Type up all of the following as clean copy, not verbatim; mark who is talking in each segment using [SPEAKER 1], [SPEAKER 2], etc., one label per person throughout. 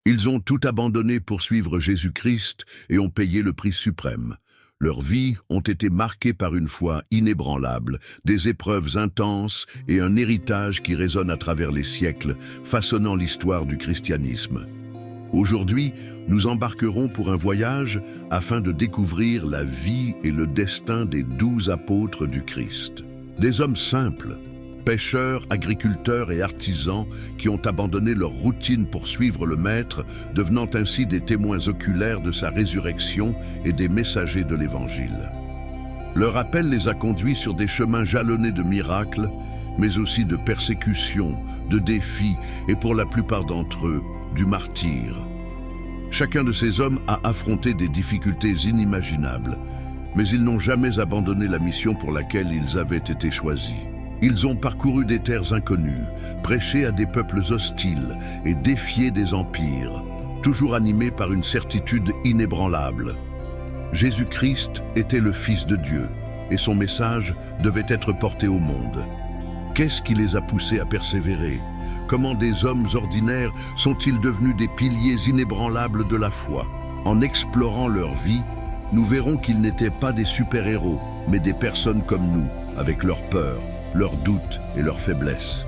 [SPEAKER 1] Ils ont tout abandonné pour suivre Jésus-Christ et ont payé le prix suprême. Leurs vies ont été marquées par une foi inébranlable, des épreuves intenses et un héritage qui résonne à travers les siècles, façonnant l'histoire du christianisme. Aujourd'hui, nous embarquerons pour un voyage afin de découvrir la vie et le destin des 12 apôtres du Christ. Des hommes simples, pêcheurs, agriculteurs et artisans qui ont abandonné leur routine pour suivre le Maître, devenant ainsi des témoins oculaires de sa résurrection et des messagers de l'Évangile. Leur appel les a conduits sur des chemins jalonnés de miracles, mais aussi de persécutions, de défis et pour la plupart d'entre eux, du martyre. Chacun de ces hommes a affronté des difficultés inimaginables, mais ils n'ont jamais abandonné la mission pour laquelle ils avaient été choisis. Ils ont parcouru des terres inconnues, prêché à des peuples hostiles et défié des empires, toujours animés par une certitude inébranlable. Jésus-Christ était le Fils de Dieu, et son message devait être porté au monde. Qu'est-ce qui les a poussés à persévérer? Comment des hommes ordinaires sont-ils devenus des piliers inébranlables de la foi? En explorant leur vie, nous verrons qu'ils n'étaient pas des super-héros, mais des personnes comme nous, avec leurs peurs, leurs doutes et leurs faiblesses.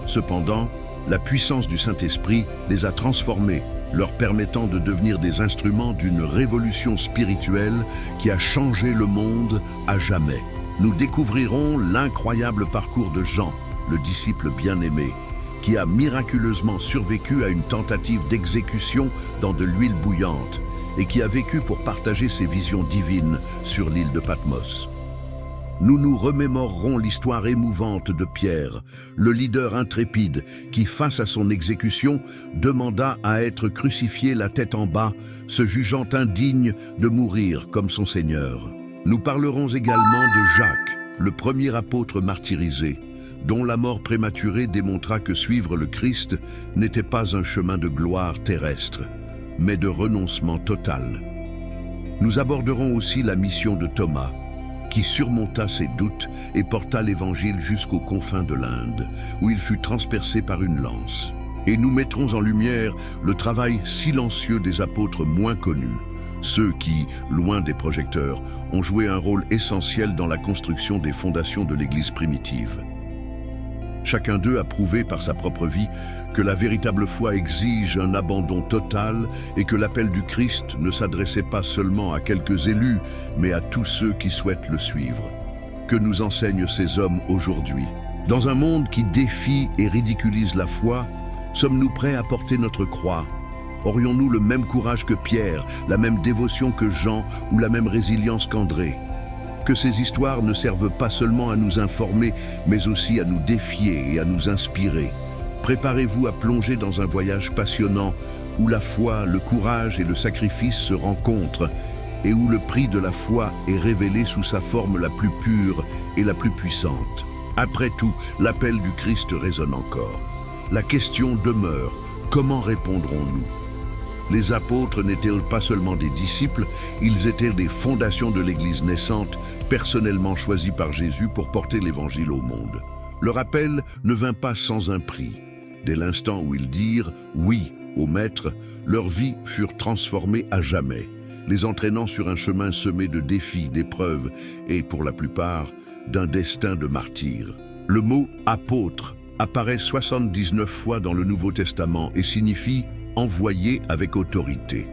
[SPEAKER 1] Cependant, la puissance du Saint-Esprit les a transformés, leur permettant de devenir des instruments d'une révolution spirituelle qui a changé le monde à jamais. Nous découvrirons l'incroyable parcours de Jean, le disciple bien-aimé, qui a miraculeusement survécu à une tentative d'exécution dans de l'huile bouillante et qui a vécu pour partager ses visions divines sur l'île de Patmos. Nous nous remémorerons l'histoire émouvante de Pierre, le leader intrépide qui, face à son exécution, demanda à être crucifié la tête en bas, se jugeant indigne de mourir comme son Seigneur. Nous parlerons également de Jacques, le premier apôtre martyrisé, dont la mort prématurée démontra que suivre le Christ n'était pas un chemin de gloire terrestre, mais de renoncement total. Nous aborderons aussi la mission de Thomas, qui surmonta ses doutes et porta l'Évangile jusqu'aux confins de l'Inde, où il fut transpercé par une lance. Et nous mettrons en lumière le travail silencieux des apôtres moins connus, ceux qui, loin des projecteurs, ont joué un rôle essentiel dans la construction des fondations de l'Église primitive. Chacun d'eux a prouvé par sa propre vie que la véritable foi exige un abandon total et que l'appel du Christ ne s'adressait pas seulement à quelques élus, mais à tous ceux qui souhaitent le suivre. Que nous enseignent ces hommes aujourd'hui? Dans un monde qui défie et ridiculise la foi, sommes-nous prêts à porter notre croix? Aurions-nous le même courage que Pierre, la même dévotion que Jean ou la même résilience qu'André? Que ces histoires ne servent pas seulement à nous informer, mais aussi à nous défier et à nous inspirer. Préparez-vous à plonger dans un voyage passionnant où la foi, le courage et le sacrifice se rencontrent et où le prix de la foi est révélé sous sa forme la plus pure et la plus puissante. Après tout, l'appel du Christ résonne encore. La question demeure, comment répondrons-nous? Les apôtres n'étaient pas seulement des disciples, ils étaient des fondations de l'Église naissante, personnellement choisis par Jésus pour porter l'Évangile au monde. Leur appel ne vint pas sans un prix. Dès l'instant où ils dirent « oui » au Maître, leurs vies furent transformées à jamais, les entraînant sur un chemin semé de défis, d'épreuves et, pour la plupart, d'un destin de martyr. Le mot « apôtre » apparaît 79 fois dans le Nouveau Testament et signifie envoyé avec autorité.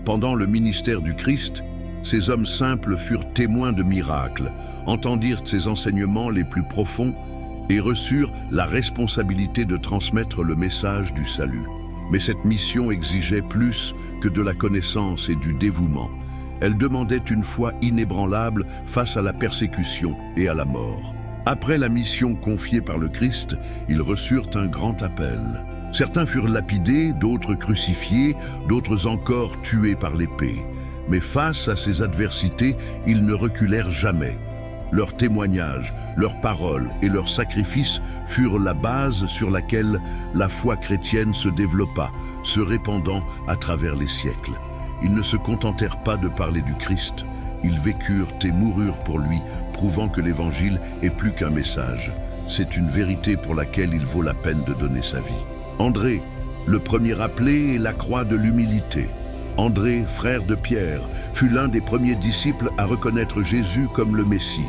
[SPEAKER 1] Pendant le ministère du Christ, ces hommes simples furent témoins de miracles, entendirent ses enseignements les plus profonds et reçurent la responsabilité de transmettre le message du salut. Mais cette mission exigeait plus que de la connaissance et du dévouement. Elle demandait une foi inébranlable face à la persécution et à la mort. Après la mission confiée par le Christ, ils reçurent un grand appel. Certains furent lapidés, d'autres crucifiés, d'autres encore tués par l'épée. Mais face à ces adversités, ils ne reculèrent jamais. Leurs témoignages, leurs paroles et leurs sacrifices furent la base sur laquelle la foi chrétienne se développa, se répandant à travers les siècles. Ils ne se contentèrent pas de parler du Christ, ils vécurent et moururent pour lui, prouvant que l'Évangile est plus qu'un message. C'est une vérité pour laquelle il vaut la peine de donner sa vie. André, Le premier appelé est la croix de l'humilité. André, frère de Pierre, fut l'un des premiers disciples à reconnaître Jésus comme le Messie.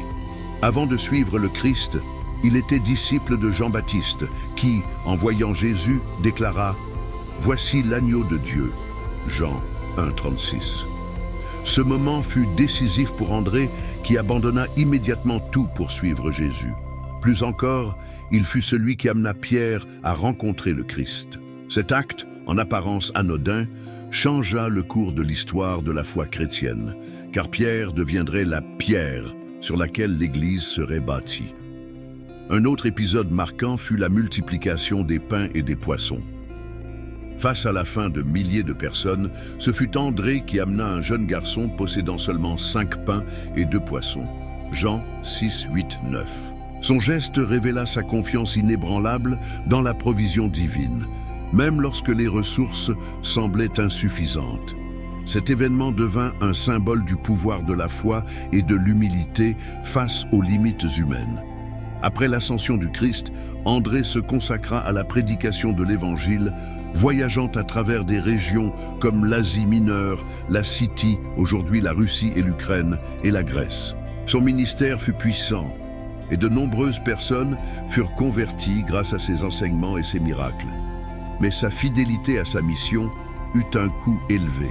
[SPEAKER 1] Avant de suivre le Christ, il était disciple de Jean-Baptiste, qui, en voyant Jésus, déclara « Voici l'agneau de Dieu ». Jean 1,36. Ce moment fut décisif pour André, qui abandonna immédiatement tout pour suivre Jésus. Plus encore, il fut celui qui amena Pierre à rencontrer le Christ. Cet acte, en apparence anodin, changea le cours de l'histoire de la foi chrétienne, car Pierre deviendrait la pierre sur laquelle l'Église serait bâtie. Un autre épisode marquant fut la multiplication des pains et des poissons. Face à la faim de milliers de personnes, ce fut André qui amena un jeune garçon possédant seulement 5 pains et 2 poissons. Jean 6, 8, 9. Son geste révéla sa confiance inébranlable dans la provision divine, même lorsque les ressources semblaient insuffisantes. Cet événement devint un symbole du pouvoir de la foi et de l'humilité face aux limites humaines. Après l'ascension du Christ, André se consacra à la prédication de l'Évangile, voyageant à travers des régions comme l'Asie mineure, la Scythie, aujourd'hui la Russie et l'Ukraine, et la Grèce. Son ministère fut puissant, et de nombreuses personnes furent converties grâce à ses enseignements et ses miracles. Mais sa fidélité à sa mission eut un coût élevé.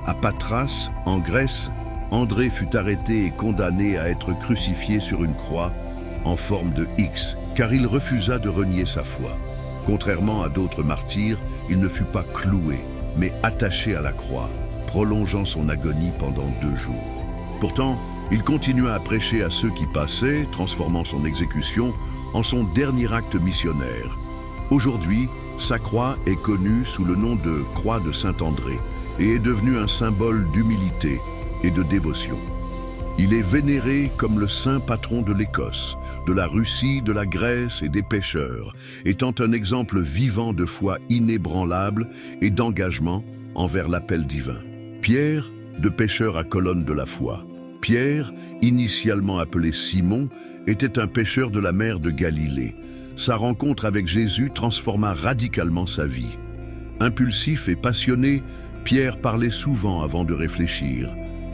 [SPEAKER 1] À Patras, en Grèce, André fut arrêté et condamné à être crucifié sur une croix en forme de X, car il refusa de renier sa foi. Contrairement à d'autres martyrs, il ne fut pas cloué, mais attaché à la croix, prolongeant son agonie pendant 2 jours. Pourtant, il continua à prêcher à ceux qui passaient, transformant son exécution en son dernier acte missionnaire. Aujourd'hui, sa croix est connue sous le nom de Croix de Saint-André et est devenue un symbole d'humilité et de dévotion. Il est vénéré comme le saint patron de l'Écosse, de la Russie, de la Grèce et des pêcheurs, étant un exemple vivant de foi inébranlable et d'engagement envers l'appel divin. Pierre, de pêcheur à colonne de la foi. Pierre, initialement appelé Simon, était un pêcheur de la mer de Galilée. Sa rencontre avec Jésus transforma radicalement sa vie. Impulsif et passionné, Pierre parlait souvent avant de réfléchir.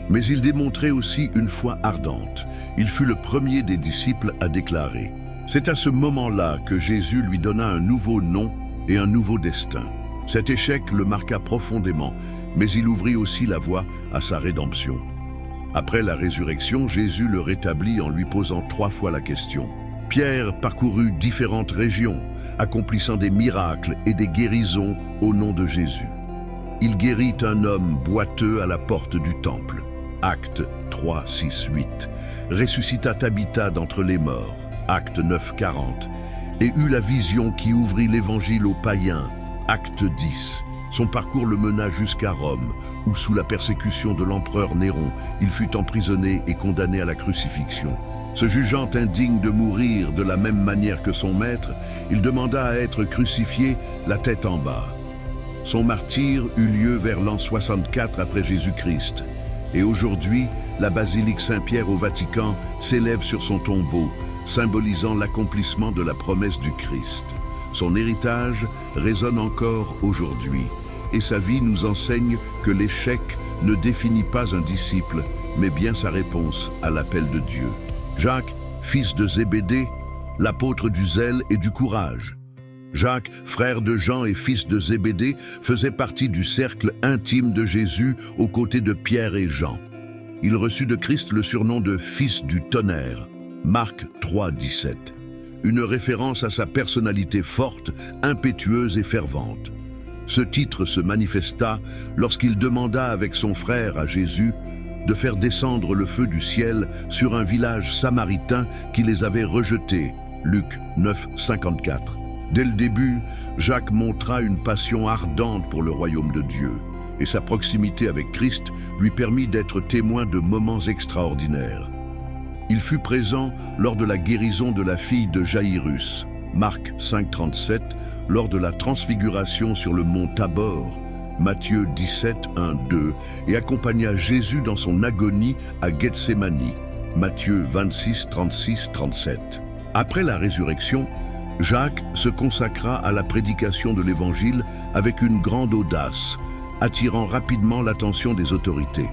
[SPEAKER 1] Mais il démontrait aussi une foi ardente. Il fut le premier des disciples à déclarer. C'est à ce moment-là que Jésus lui donna un nouveau nom et un nouveau destin. Cet échec le marqua profondément, mais il ouvrit aussi la voie à sa rédemption. Après la résurrection, Jésus le rétablit en lui posant 3 fois la question. Pierre parcourut différentes régions, accomplissant des miracles et des guérisons au nom de Jésus. Il guérit un homme boiteux à la porte du temple. Acte 3, 6, 8. Ressuscita Tabitha d'entre les morts. Acte 9, 40. Et eut la vision qui ouvrit l'évangile aux païens. Acte 10. Son parcours le mena jusqu'à Rome, où sous la persécution de l'empereur Néron, il fut emprisonné et condamné à la crucifixion. Se jugeant indigne de mourir de la même manière que son maître, il demanda à être crucifié la tête en bas. Son martyre eut lieu vers l'an 64 après Jésus-Christ. Et aujourd'hui, la basilique Saint-Pierre au Vatican s'élève sur son tombeau, symbolisant l'accomplissement de la promesse du Christ. Son héritage résonne encore aujourd'hui, et sa vie nous enseigne que l'échec ne définit pas un disciple, mais bien sa réponse à l'appel de Dieu. Jacques, fils de Zébédée, l'apôtre du zèle et du courage. Jacques, frère de Jean et fils de Zébédée, faisait partie du cercle intime de Jésus aux côtés de Pierre et Jean. Il reçut de Christ le surnom de « fils du tonnerre », Marc 3, 17. Une référence à sa personnalité forte, impétueuse et fervente. Ce titre se manifesta lorsqu'il demanda avec son frère à Jésus de faire descendre le feu du ciel sur un village samaritain qui les avait rejetés, Luc 9, 54. Dès le début, Jacques montra une passion ardente pour le royaume de Dieu, et sa proximité avec Christ lui permit d'être témoin de moments extraordinaires. Il fut présent lors de la guérison de la fille de Jaïrus, Marc 5, 37, lors de la transfiguration sur le mont Tabor, Matthieu 17, 1, 2, et accompagna Jésus dans son agonie à Gethsémani, Matthieu 26, 36, 37. Après la résurrection, Jacques se consacra à la prédication de l'Évangile avec une grande audace, attirant rapidement l'attention des autorités.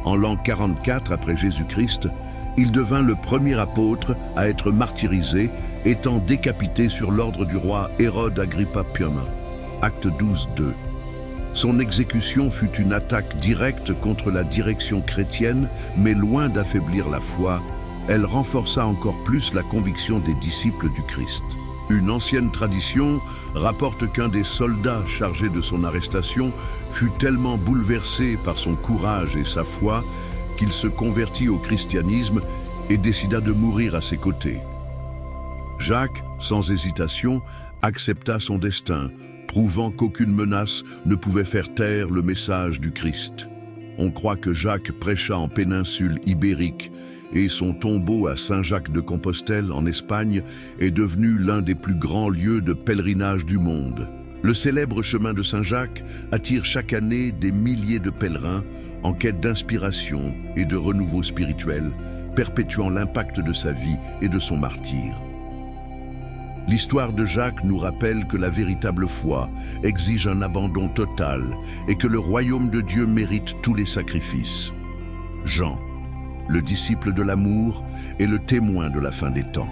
[SPEAKER 1] En l'an 44 après Jésus-Christ, il devint le premier apôtre à être martyrisé, étant décapité sur l'ordre du roi Hérode Agrippa Pium. Acte 12:2. Son exécution fut une attaque directe contre la direction chrétienne, mais loin d'affaiblir la foi, elle renforça encore plus la conviction des disciples du Christ. Une ancienne tradition rapporte qu'un des soldats chargés de son arrestation fut tellement bouleversé par son courage et sa foi qu'il se convertit au christianisme et décida de mourir à ses côtés. Jacques, sans hésitation, accepta son destin, prouvant qu'aucune menace ne pouvait faire taire le message du Christ. On croit que Jacques prêcha en péninsule ibérique et son tombeau à Saint-Jacques-de-Compostelle, en Espagne, est devenu l'un des plus grands lieux de pèlerinage du monde. Le célèbre chemin de Saint-Jacques attire chaque année des milliers de pèlerins en quête d'inspiration et de renouveau spirituel, perpétuant l'impact de sa vie et de son martyre. L'histoire de Jacques nous rappelle que la véritable foi exige un abandon total et que le royaume de Dieu mérite tous les sacrifices. Jean, le disciple de l'amour, est le témoin de la fin des temps.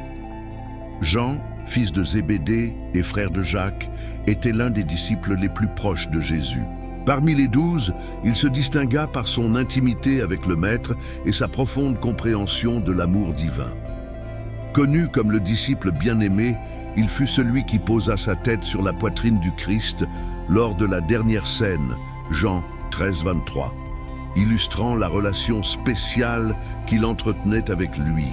[SPEAKER 1] Jean, fils de Zébédée et frère de Jacques, était l'un des disciples les plus proches de Jésus. Parmi les 12, il se distingua par son intimité avec le Maître et sa profonde compréhension de l'amour divin. Connu comme le disciple bien-aimé, il fut celui qui posa sa tête sur la poitrine du Christ lors de la dernière scène, Jean 13:23, illustrant la relation spéciale qu'il entretenait avec lui.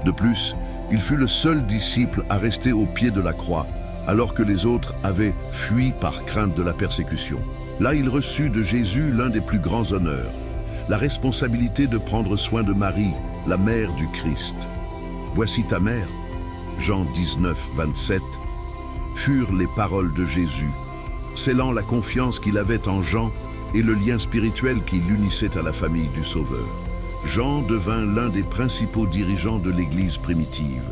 [SPEAKER 1] De plus, il fut le seul disciple à rester au pied de la croix, alors que les autres avaient fui par crainte de la persécution. Là, il reçut de Jésus l'un des plus grands honneurs, la responsabilité de prendre soin de Marie, la mère du Christ. « Voici ta mère », Jean 19:27, furent les paroles de Jésus, scellant la confiance qu'il avait en Jean et le lien spirituel qui l'unissait à la famille du Sauveur. Jean devint l'un des principaux dirigeants de l'Église primitive.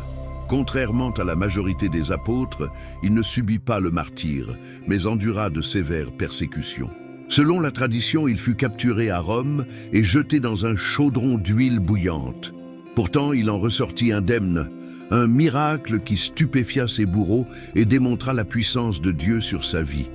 [SPEAKER 1] Contrairement à la majorité des apôtres, il ne subit pas le martyre, mais endura de sévères persécutions. Selon la tradition, il fut capturé à Rome et jeté dans un chaudron d'huile bouillante. Pourtant, il en ressortit indemne, un miracle qui stupéfia ses bourreaux et démontra la puissance de Dieu sur sa vie.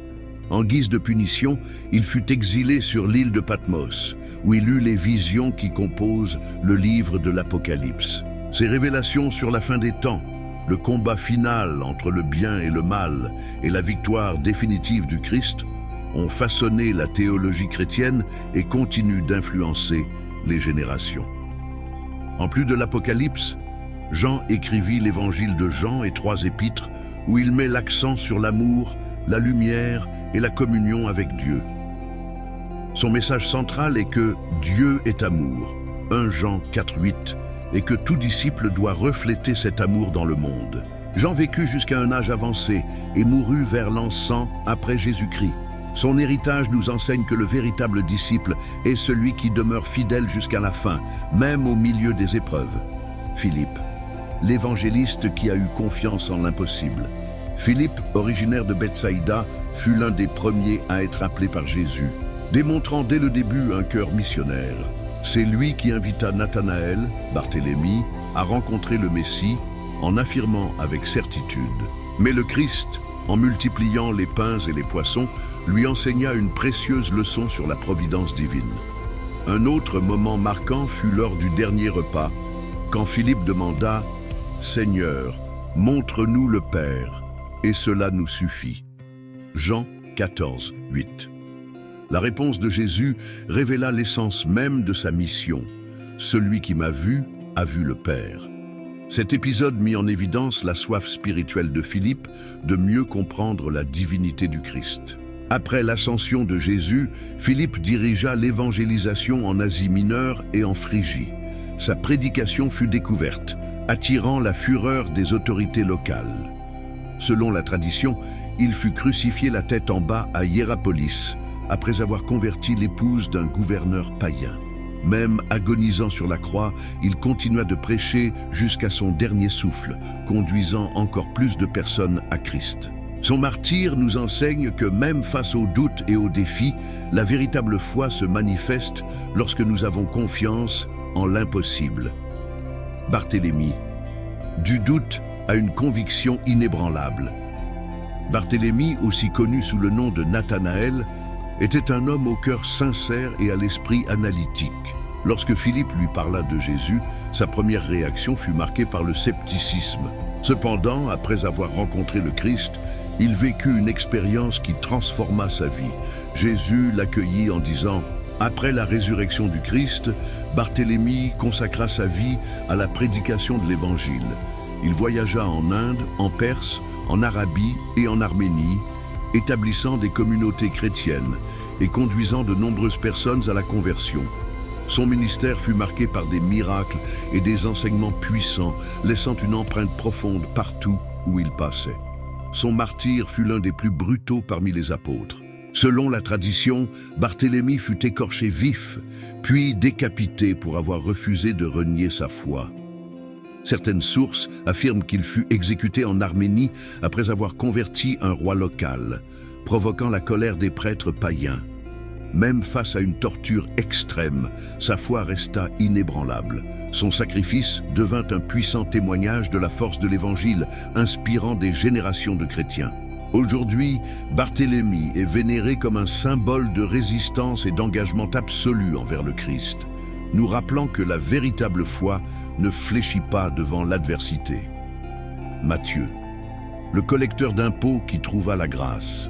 [SPEAKER 1] En guise de punition, il fut exilé sur l'île de Patmos, où il eut les visions qui composent le livre de l'Apocalypse. Ces révélations sur la fin des temps, le combat final entre le bien et le mal et la victoire définitive du Christ ont façonné la théologie chrétienne et continuent d'influencer les générations. En plus de l'Apocalypse, Jean écrivit l'évangile de Jean et 3 épîtres où il met l'accent sur l'amour, la lumière et la communion avec Dieu. Son message central est que Dieu est amour, 1 Jean 4:8, et que tout disciple doit refléter cet amour dans le monde. Jean vécut jusqu'à un âge avancé et mourut vers l'an 100 après Jésus-Christ. Son héritage nous enseigne que le véritable disciple est celui qui demeure fidèle jusqu'à la fin, même au milieu des épreuves. Philippe, l'évangéliste qui a eu confiance en l'impossible. Philippe, originaire de Bethsaïda, fut l'un des premiers à être appelé par Jésus, démontrant dès le début un cœur missionnaire. C'est lui qui invita Nathanaël, Barthélemy, à rencontrer le Messie en affirmant avec certitude. Mais le Christ, en multipliant les pains et les poissons, lui enseigna une précieuse leçon sur la providence divine. Un autre moment marquant fut lors du dernier repas, quand Philippe demanda « Seigneur, montre-nous le Père, et cela nous suffit. » Jean 14:8. La réponse de Jésus révéla l'essence même de sa mission. « Celui qui m'a vu a vu le Père. » Cet épisode mit en évidence la soif spirituelle de Philippe de mieux comprendre la divinité du Christ. Après l'ascension de Jésus, Philippe dirigea l'évangélisation en Asie mineure et en Phrygie. Sa prédication fut découverte, attirant la fureur des autorités locales. Selon la tradition, il fut crucifié la tête en bas à Hiérapolis, après avoir converti l'épouse d'un gouverneur païen. Même agonisant sur la croix, il continua de prêcher jusqu'à son dernier souffle, conduisant encore plus de personnes à Christ. Son martyre nous enseigne que même face aux doutes et aux défis, la véritable foi se manifeste lorsque nous avons confiance en l'impossible. Barthélemy, du doute à une conviction inébranlable. Barthélemy, aussi connu sous le nom de Nathanaël, était un homme au cœur sincère et à l'esprit analytique. Lorsque Philippe lui parla de Jésus, sa première réaction fut marquée par le scepticisme. Cependant, après avoir rencontré le Christ, il vécut une expérience qui transforma sa vie. Jésus l'accueillit en disant « Après la résurrection du Christ, Barthélemy consacra sa vie à la prédication de l'Évangile. Il voyagea en Inde, en Perse, en Arabie et en Arménie, établissant des communautés chrétiennes et conduisant de nombreuses personnes à la conversion. Son ministère fut marqué par des miracles et des enseignements puissants, laissant une empreinte profonde partout où il passait. Son martyre fut l'un des plus brutaux parmi les apôtres. Selon la tradition, Barthélemy fut écorché vif, puis décapité pour avoir refusé de renier sa foi. Certaines sources affirment qu'il fut exécuté en Arménie après avoir converti un roi local, provoquant la colère des prêtres païens. Même face à une torture extrême, sa foi resta inébranlable. Son sacrifice devint un puissant témoignage de la force de l'Évangile, inspirant des générations de chrétiens. Aujourd'hui, Barthélemy est vénéré comme un symbole de résistance et d'engagement absolu envers le Christ, nous rappelant que la véritable foi ne fléchit pas devant l'adversité. Matthieu, le collecteur d'impôts qui trouva la grâce.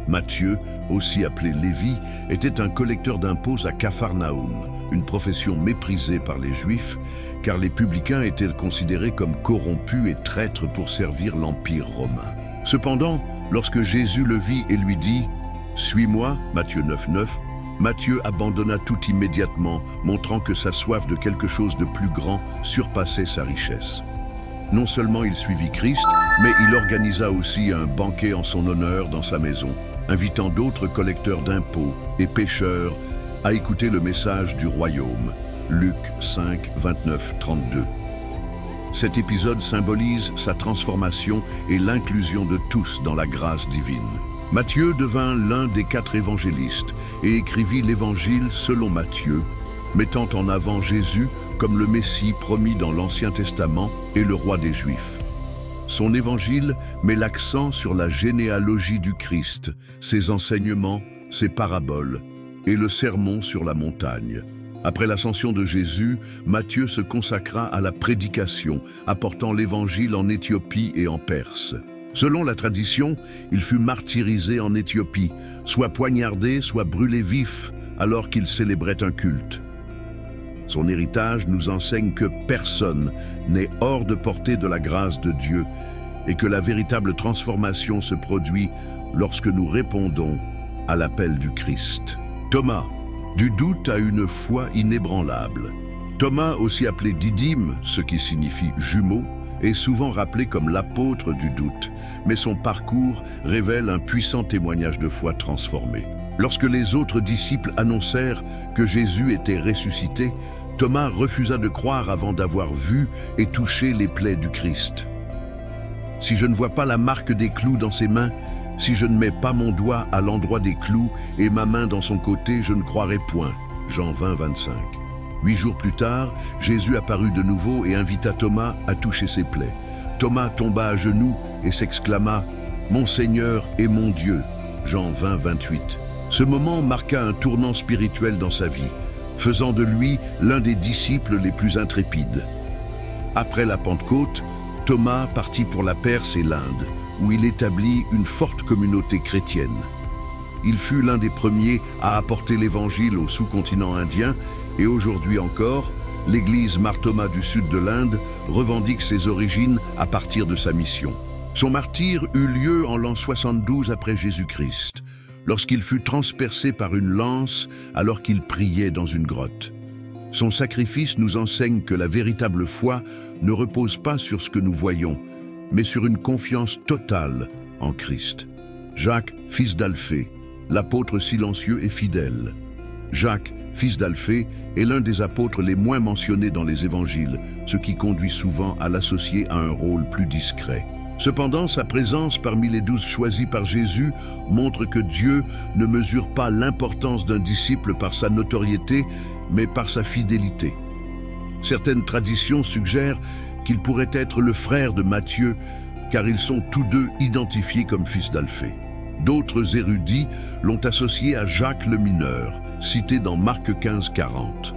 [SPEAKER 1] Matthieu, aussi appelé Lévi, était un collecteur d'impôts à Capharnaüm, une profession méprisée par les Juifs, car les publicains étaient considérés comme corrompus et traîtres pour servir l'Empire romain. Cependant, lorsque Jésus le vit et lui dit « Suis-moi » Matthieu 9,9, Matthieu abandonna tout immédiatement, montrant que sa soif de quelque chose de plus grand surpassait sa richesse. Non seulement il suivit Christ, mais il organisa aussi un banquet en son honneur dans sa maison, invitant d'autres collecteurs d'impôts et pécheurs à écouter le message du royaume. Luc 5, 29, 32. Cet épisode symbolise sa transformation et l'inclusion de tous dans la grâce divine. Matthieu devint l'un des 4 évangélistes et écrivit l'Évangile selon Matthieu, mettant en avant Jésus comme le Messie promis dans l'Ancien Testament et le roi des Juifs. Son évangile met l'accent sur la généalogie du Christ, ses enseignements, ses paraboles et le sermon sur la montagne. Après l'ascension de Jésus, Matthieu se consacra à la prédication, apportant l'évangile en Éthiopie et en Perse. Selon la tradition, il fut martyrisé en Éthiopie, soit poignardé, soit brûlé vif, alors qu'il célébrait un culte. Son héritage nous enseigne que personne n'est hors de portée de la grâce de Dieu et que la véritable transformation se produit lorsque nous répondons à l'appel du Christ. Thomas, du doute à une foi inébranlable. Thomas, aussi appelé Didyme, ce qui signifie jumeau, est souvent rappelé comme l'apôtre du doute, mais son parcours révèle un puissant témoignage de foi transformée. Lorsque les autres disciples annoncèrent que Jésus était ressuscité, Thomas refusa de croire avant d'avoir vu et touché les plaies du Christ. « Si je ne vois pas la marque des clous dans ses mains, si je ne mets pas mon doigt à l'endroit des clous et ma main dans son côté, je ne croirai point. » Jean 20, 25. 8 jours plus tard, Jésus apparut de nouveau et invita Thomas à toucher ses plaies. Thomas tomba à genoux et s'exclama « Mon Seigneur et mon Dieu » Jean 20, 28. Ce moment marqua un tournant spirituel dans sa vie, faisant de lui l'un des disciples les plus intrépides. Après la Pentecôte, Thomas partit pour la Perse et l'Inde, où il établit une forte communauté chrétienne. Il fut l'un des premiers à apporter l'Évangile au sous-continent indien et aujourd'hui encore, l'église Mar Thoma du sud de l'Inde revendique ses origines à partir de sa mission. Son martyre eut lieu en l'an 72 après Jésus-Christ, lorsqu'il fut transpercé par une lance alors qu'il priait dans une grotte. Son sacrifice nous enseigne que la véritable foi ne repose pas sur ce que nous voyons, mais sur une confiance totale en Christ. Jacques, fils d'Alphée, l'apôtre silencieux et fidèle. Jacques fils d'Alphée, est l'un des apôtres les moins mentionnés dans les évangiles, ce qui conduit souvent à l'associer à un rôle plus discret. Cependant, sa présence parmi les 12 choisis par Jésus montre que Dieu ne mesure pas l'importance d'un disciple par sa notoriété, mais par sa fidélité. Certaines traditions suggèrent qu'il pourrait être le frère de Matthieu, car ils sont tous deux identifiés comme fils d'Alphée. D'autres érudits l'ont associé à Jacques le Mineur, cité dans Marc 15, 40.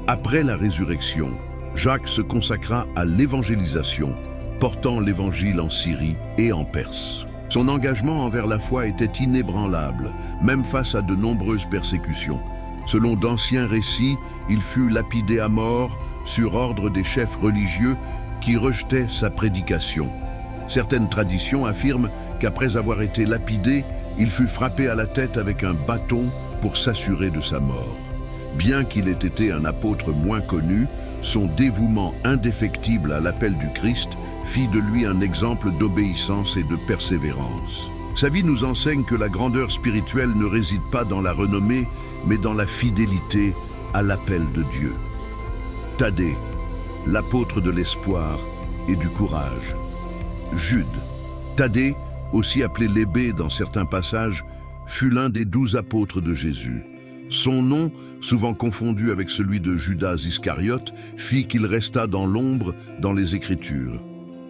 [SPEAKER 1] Après la résurrection, Jacques se consacra à l'évangélisation, portant l'évangile en Syrie et en Perse. Son engagement envers la foi était inébranlable, même face à de nombreuses persécutions. Selon d'anciens récits, il fut lapidé à mort sur ordre des chefs religieux qui rejetaient sa prédication. Certaines traditions affirment qu'après avoir été lapidé, il fut frappé à la tête avec un bâton pour s'assurer de sa mort. Bien qu'il ait été un apôtre moins connu, son dévouement indéfectible à l'appel du Christ fit de lui un exemple d'obéissance et de persévérance. Sa vie nous enseigne que la grandeur spirituelle ne réside pas dans la renommée, mais dans la fidélité à l'appel de Dieu. Thaddée, l'apôtre de l'espoir et du courage. Jude. Thaddée, aussi appelé Lébée dans certains passages, fut l'un des 12 apôtres de Jésus. Son nom, souvent confondu avec celui de Judas Iscariote, fit qu'il resta dans l'ombre dans les Écritures.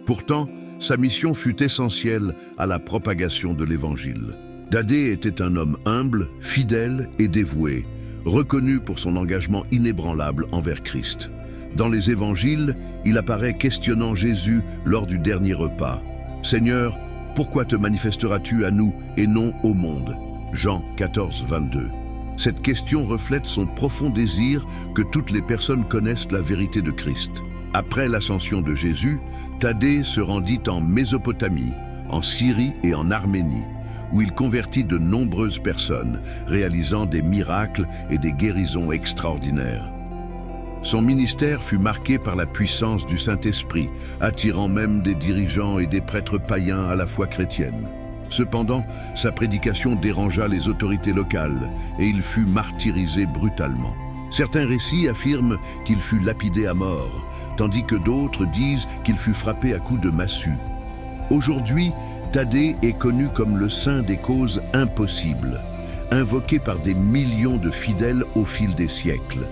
[SPEAKER 1] Pourtant, sa mission fut essentielle à la propagation de l'Évangile. Thaddée était un homme humble, fidèle et dévoué, reconnu pour son engagement inébranlable envers Christ. Dans les Évangiles, il apparaît questionnant Jésus lors du dernier repas. « Seigneur, pourquoi te manifesteras-tu à nous et non au monde ?» Jean 14, 22. Cette question reflète son profond désir que toutes les personnes connaissent la vérité de Christ. Après l'ascension de Jésus, Thaddée se rendit en Mésopotamie, en Syrie et en Arménie, où il convertit de nombreuses personnes, réalisant des miracles et des guérisons extraordinaires. Son ministère fut marqué par la puissance du Saint-Esprit, attirant même des dirigeants et des prêtres païens à la foi chrétienne. Cependant, sa prédication dérangea les autorités locales et il fut martyrisé brutalement. Certains récits affirment qu'il fut lapidé à mort, tandis que d'autres disent qu'il fut frappé à coups de massue. Aujourd'hui, Thaddée est connu comme le saint des causes impossibles, invoqué par des millions de fidèles au fil des siècles.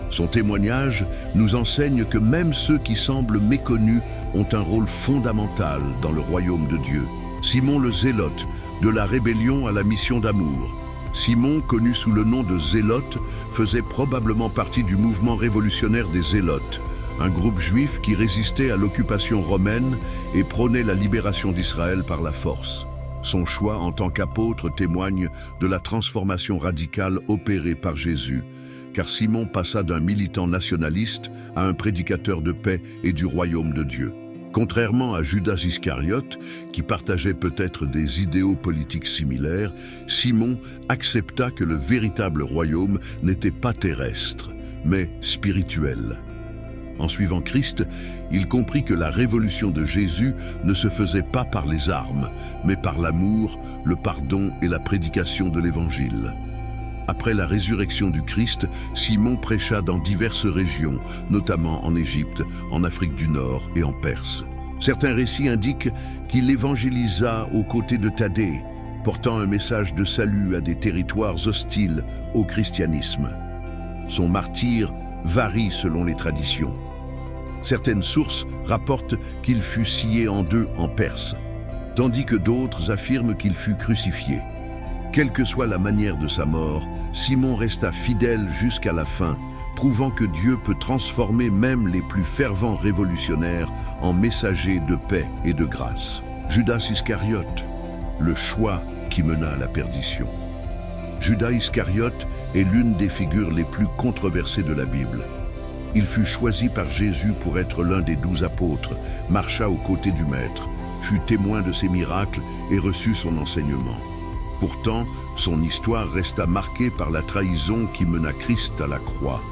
[SPEAKER 1] Son témoignage nous enseigne que même ceux qui semblent méconnus ont un rôle fondamental dans le royaume de Dieu. Simon le Zélote, de la rébellion à la mission d'amour. Simon, connu sous le nom de Zélote, faisait probablement partie du mouvement révolutionnaire des Zélotes, un groupe juif qui résistait à l'occupation romaine et prônait la libération d'Israël par la force. Son choix en tant qu'apôtre témoigne de la transformation radicale opérée par Jésus, car Simon passa d'un militant nationaliste à un prédicateur de paix et du royaume de Dieu. Contrairement à Judas Iscariote, qui partageait peut-être des idéaux politiques similaires, Simon accepta que le véritable royaume n'était pas terrestre, mais spirituel. En suivant Christ, il comprit que la révolution de Jésus ne se faisait pas par les armes, mais par l'amour, le pardon et la prédication de l'Évangile. Après la résurrection du Christ, Simon prêcha dans diverses régions, notamment en Égypte, en Afrique du Nord et en Perse. Certains récits indiquent qu'il évangélisa aux côtés de Thaddée, portant un message de salut à des territoires hostiles au christianisme. Son martyre varie selon les traditions. Certaines sources rapportent qu'il fut scié en deux en Perse, tandis que d'autres affirment qu'il fut crucifié. Quelle que soit la manière de sa mort, Simon resta fidèle jusqu'à la fin, prouvant que Dieu peut transformer même les plus fervents révolutionnaires en messagers de paix et de grâce. Judas Iscariote, le choix qui mena à la perdition. Judas Iscariote est l'une des figures les plus controversées de la Bible. Il fut choisi par Jésus pour être l'un des 12 apôtres, marcha aux côtés du Maître, fut témoin de ses miracles et reçut son enseignement. Pourtant, son histoire resta marquée par la trahison qui mena Christ à la croix.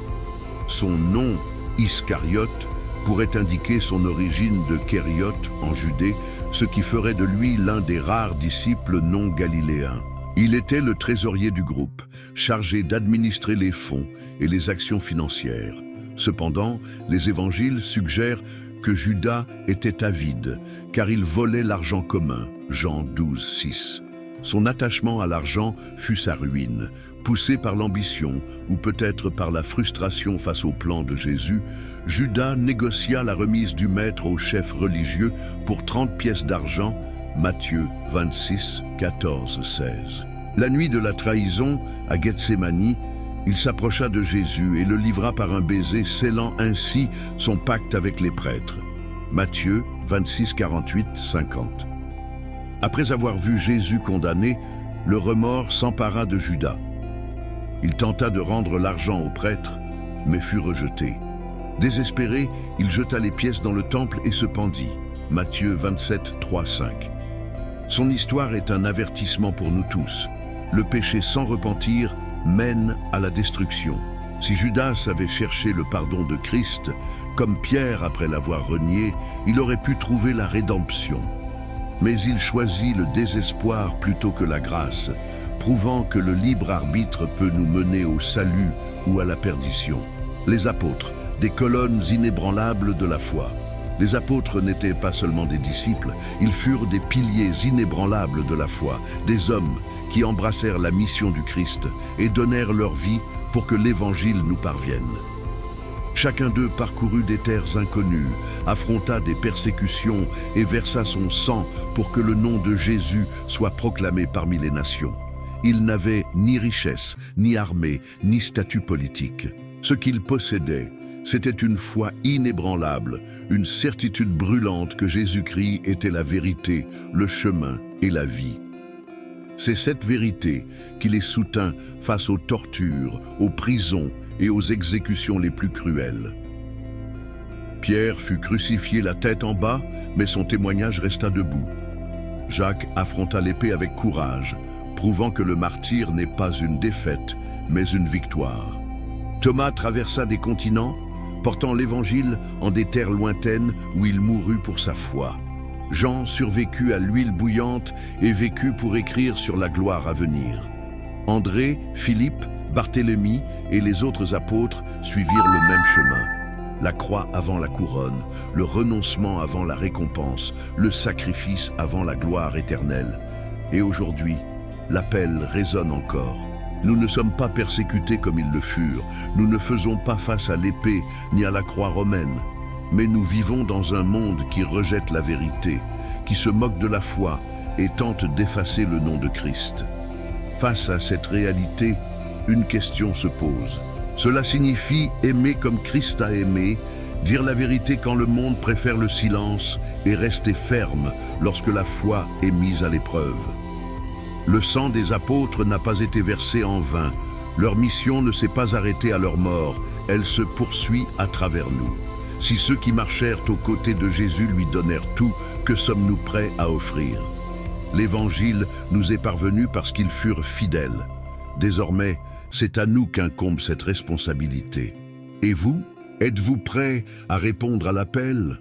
[SPEAKER 1] Son nom, Iscariote, pourrait indiquer son origine de Kériote en Judée, ce qui ferait de lui l'un des rares disciples non galiléens. Il était le trésorier du groupe, chargé d'administrer les fonds et les actions financières. Cependant, les évangiles suggèrent que Judas était avide, car il volait l'argent commun, Jean 12, 6. Son attachement à l'argent fut sa ruine. Poussé par l'ambition, ou peut-être par la frustration face au plan de Jésus, Judas négocia la remise du maître au chef religieux pour 30 pièces d'argent, Matthieu 26, 14, 16. La nuit de la trahison, à Gethsémani, il s'approcha de Jésus et le livra par un baiser, scellant ainsi son pacte avec les prêtres. Matthieu 26, 48, 50. Après avoir vu Jésus condamné, le remords s'empara de Judas. Il tenta de rendre l'argent aux prêtres, mais fut rejeté. Désespéré, il jeta les pièces dans le temple et se pendit. Matthieu 27, 3, 5. Son histoire est un avertissement pour nous tous. Le péché sans repentir mène à la destruction. Si Judas avait cherché le pardon de Christ, comme Pierre après l'avoir renié, il aurait pu trouver la rédemption. Mais il choisit le désespoir plutôt que la grâce, prouvant que le libre arbitre peut nous mener au salut ou à la perdition. Les apôtres, des colonnes inébranlables de la foi. Les apôtres n'étaient pas seulement des disciples, ils furent des piliers inébranlables de la foi, des hommes qui embrassèrent la mission du Christ et donnèrent leur vie pour que l'Évangile nous parvienne. Chacun d'eux parcourut des terres inconnues, affronta des persécutions et versa son sang pour que le nom de Jésus soit proclamé parmi les nations. Ils n'avaient ni richesse, ni armée, ni statut politique. Ce qu'ils possédaient, c'était une foi inébranlable, une certitude brûlante que Jésus-Christ était la vérité, le chemin et la vie. C'est cette vérité qui les soutint face aux tortures, aux prisons et aux exécutions les plus cruelles. Pierre fut crucifié la tête en bas, mais son témoignage resta debout. Jacques affronta l'épée avec courage, prouvant que le martyre n'est pas une défaite, mais une victoire. Thomas traversa des continents, portant l'Évangile en des terres lointaines où il mourut pour sa foi. Jean survécut à l'huile bouillante et vécut pour écrire sur la gloire à venir. André, Philippe, Barthélemy et les autres apôtres suivirent le même chemin. La croix avant la couronne, le renoncement avant la récompense, le sacrifice avant la gloire éternelle. Et aujourd'hui, l'appel résonne encore. Nous ne sommes pas persécutés comme ils le furent. Nous ne faisons pas face à l'épée ni à la croix romaine. Mais nous vivons dans un monde qui rejette la vérité, qui se moque de la foi et tente d'effacer le nom de Christ. Face à cette réalité, une question se pose. Cela signifie aimer comme Christ a aimé, dire la vérité quand le monde préfère le silence et rester ferme lorsque la foi est mise à l'épreuve. Le sang des apôtres n'a pas été versé en vain. Leur mission ne s'est pas arrêtée à leur mort, elle se poursuit à travers nous. Si ceux qui marchèrent aux côtés de Jésus lui donnèrent tout, que sommes-nous prêts à offrir? L'Évangile nous est parvenu parce qu'ils furent fidèles. Désormais, c'est à nous qu'incombe cette responsabilité. Et vous, êtes-vous prêts à répondre à l'appel?